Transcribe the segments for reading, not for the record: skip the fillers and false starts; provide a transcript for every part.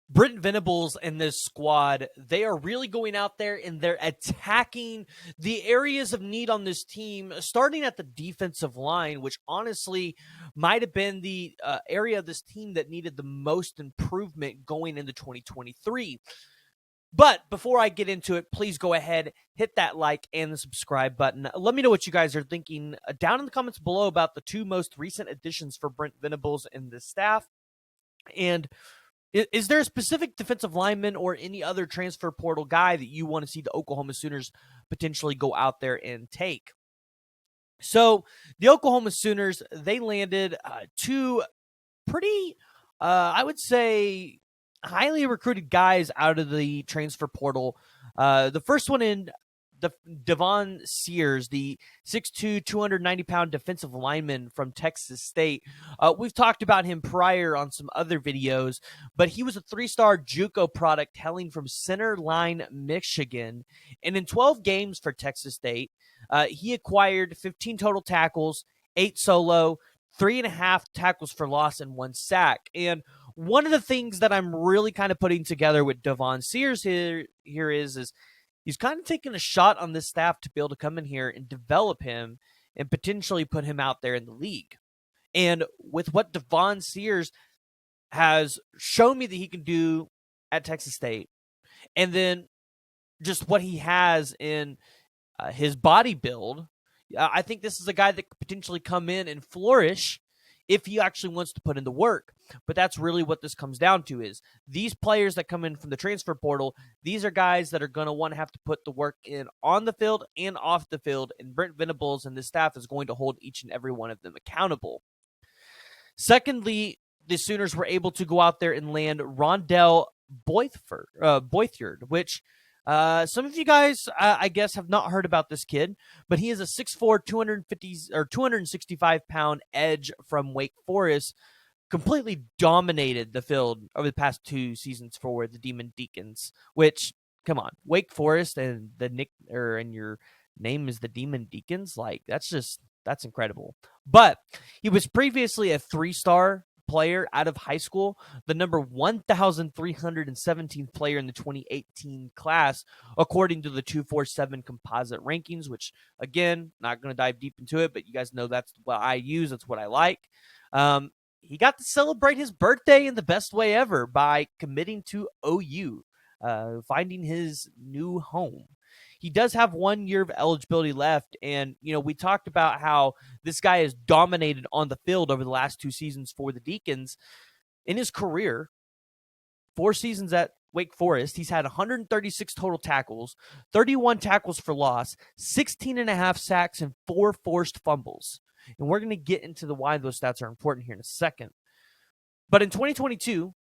Brent Venables and this squad, they are really going out there and they're attacking the areas of need on this team, starting at the defensive line, which honestly might have been the area of this team that needed the most improvement going into 2023. But before I get into it, please go ahead, hit that like and the subscribe button. Let me know what you guys are thinking down in the comments below about the two most recent additions for Brent Venables and the staff. And is there a specific defensive lineman or any other transfer portal guy that you want to see the Oklahoma Sooners potentially go out there and take? So the Oklahoma Sooners, they landed two pretty, I would say, highly recruited guys out of the transfer portal. The first one in the Devon Sears, the 6'2", 290-pound defensive lineman from Texas State. We've talked about him prior on some other videos, but he was a 3-star JUCO product hailing from Center Line, Michigan. And in 12 games for Texas State, he acquired 15 total tackles, 8 solo, 3.5 tackles for loss, and 1 sack. And one of the things that I'm really kind of putting together with Devon Sears here is he's kind of taking a shot on this staff to be able to come in here and develop him and potentially put him out there in the league. And with what Devon Sears has shown me that he can do at Texas State, and then just what he has in his body build, I think this is a guy that could potentially come in and flourish if he actually wants to put in the work. But that's really what this comes down to, is these players that come in from the transfer portal, these are guys that are going to want to have to put the work in on the field and off the field, and Brent Venables and the staff is going to hold each and every one of them accountable. Secondly, the Sooners were able to go out there and land Rondell Bothroyd, which some of you guys, I guess, have not heard about this kid, but he is a 6'4", 265-pound edge from Wake Forest. Completely dominated the field over the past 2 seasons for the Demon Deacons. Which, come on, Wake Forest and and your name is the Demon Deacons. Like, that's incredible. But he was previously a 3-star player out of high school, the number 1,317th player in the 2018 class, according to the 247 composite rankings, which, again, not going to dive deep into it, but you guys know that's what I use. That's what I like. He got to celebrate his birthday in the best way ever by committing to OU, finding his new home. He does have 1 year of eligibility left, and we talked about how this guy has dominated on the field over the last 2 seasons for the Deacons. In his career, 4 seasons at Wake Forest, he's had 136 total tackles, 31 tackles for loss, 16.5 sacks, and 4 forced fumbles. And we're going to get into why those stats are important here in a second. But in 2022,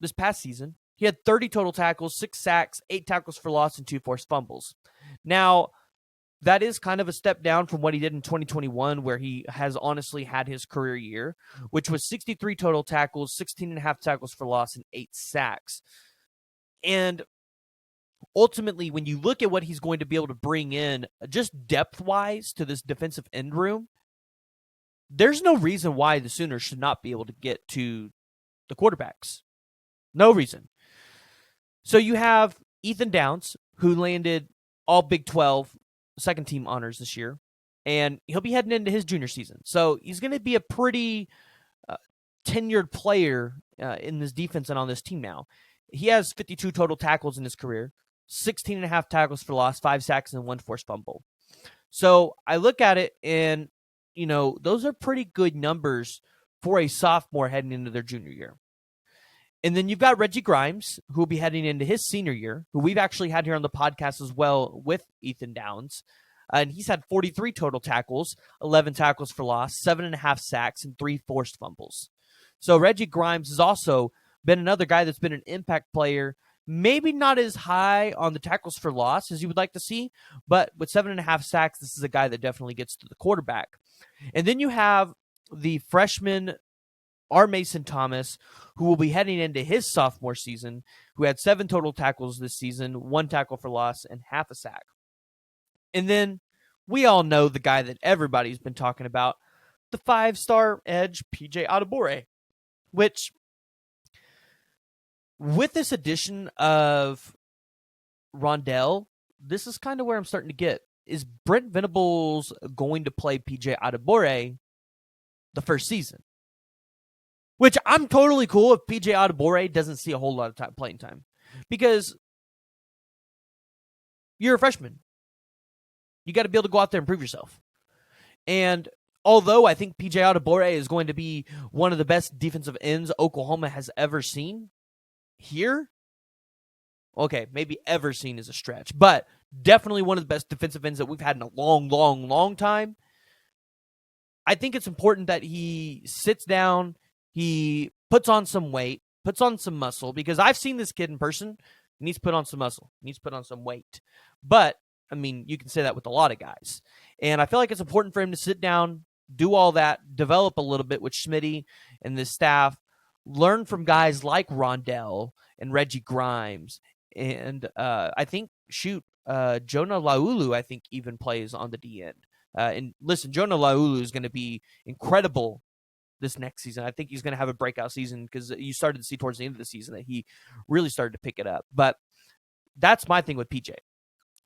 this past season, he had 30 total tackles, 6 sacks, 8 tackles for loss, and 2 forced fumbles. Now, that is kind of a step down from what he did in 2021, where he has honestly had his career year, which was 63 total tackles, 16.5 tackles for loss, and 8 sacks. And ultimately, when you look at what he's going to be able to bring in, just depth-wise to this defensive end room, there's no reason why the Sooners should not be able to get to the quarterbacks. No reason. So you have Ethan Downs, who landed all Big 12 second-team honors this year, and he'll be heading into his junior season. So he's going to be a pretty tenured player in this defense and on this team now. He has 52 total tackles in his career, 16.5 tackles for loss, 5 sacks, and 1 forced fumble. So I look at it, and those are pretty good numbers for a sophomore heading into their junior year. And then you've got Reggie Grimes, who will be heading into his senior year, who we've actually had here on the podcast as well with Ethan Downs. And he's had 43 total tackles, 11 tackles for loss, 7.5 sacks, and 3 forced fumbles. So Reggie Grimes has also been another guy that's been an impact player, maybe not as high on the tackles for loss as you would like to see, but with 7.5 sacks, this is a guy that definitely gets to the quarterback. And then you have the freshman R. Mason Thomas, who will be heading into his sophomore season, who had 7 total tackles this season, 1 tackle for loss, and half a sack. And then we all know the guy that everybody's been talking about, the 5-star edge, PJ Adebawore, which with this addition of Rondell, this is kind of where I'm starting to get. Is Brent Venables going to play PJ Adebawore the first season? Which I'm totally cool if PJ Adebawore doesn't see a whole lot of playing time. Because you're a freshman. You got to be able to go out there and prove yourself. And although I think PJ Adebawore is going to be one of the best defensive ends Oklahoma has ever seen here, okay, maybe ever seen is a stretch, but definitely one of the best defensive ends that we've had in a long, long, long time. I think it's important that he sits down, he puts on some weight, puts on some muscle, because I've seen this kid in person. He needs to put on some muscle. He needs to put on some weight. But, I mean, you can say that with a lot of guys. And I feel like it's important for him to sit down, do all that, develop a little bit with Schmitty and the staff, learn from guys like Rondell and Reggie Grimes. And I think, Jonah Laulu, I think, even plays on the D end. And listen, Jonah Laulu is going to be incredible this next season. I think he's going to have a breakout season because you started to see towards the end of the season that he really started to pick it up. But that's my thing with PJ.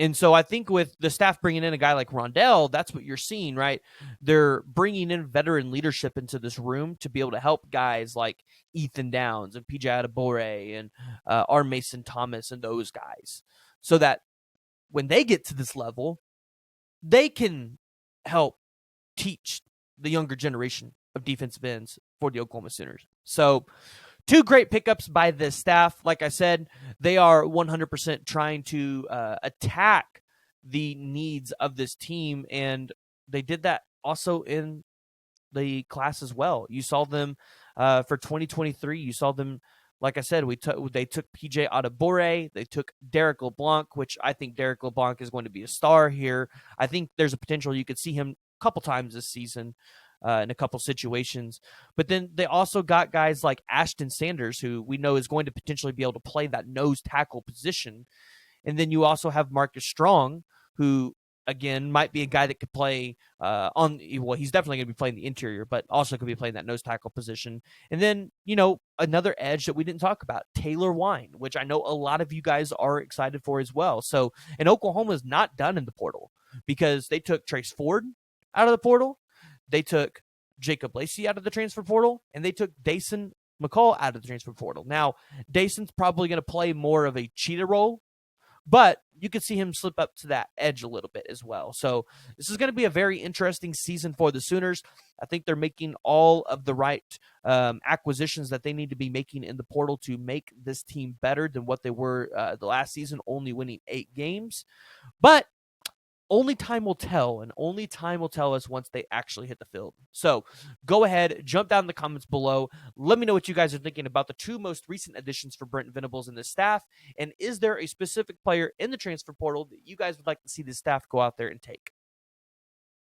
And so I think with the staff bringing in a guy like Rondell, that's what you're seeing, right? They're bringing in veteran leadership into this room to be able to help guys like Ethan Downs and PJ Adebawore and R. Mason Thomas and those guys, so that when they get to this level, they can help teach the younger generation of defensive ends for the Oklahoma Sooners. So 2 great pickups by the staff. Like I said, they are 100% trying to attack the needs of this team, and they did that also in the class as well. You saw them for 2023. You saw them, like I said, they took PJ Adebawore. They took Derek LeBlanc, which I think Derek LeBlanc is going to be a star here. I think there's a potential you could see him a couple times this season. In a couple situations. But then they also got guys like Ashton Sanders, who we know is going to potentially be able to play that nose tackle position. And then you also have Marcus Strong, who, again, might be a guy that could play he's definitely going to be playing the interior, but also could be playing that nose tackle position. And then, another edge that we didn't talk about, Taylor Wine, which I know a lot of you guys are excited for as well. So, and Oklahoma is not done in the portal because they took Trace Ford out of the portal. They took Jacob Lacey out of the transfer portal, and they took Dason McCall out of the transfer portal. Now, Dason's probably going to play more of a cheetah role, but you could see him slip up to that edge a little bit as well. So this is going to be a very interesting season for the Sooners. I think they're making all of the right acquisitions that they need to be making in the portal to make this team better than what they were the last season, only winning 8 games. But only time will tell, and only time will tell us once they actually hit the field. So go ahead, jump down in the comments below. Let me know what you guys are thinking about the 2 most recent additions for Brent Venables and the staff. And is there a specific player in the transfer portal that you guys would like to see the staff go out there and take?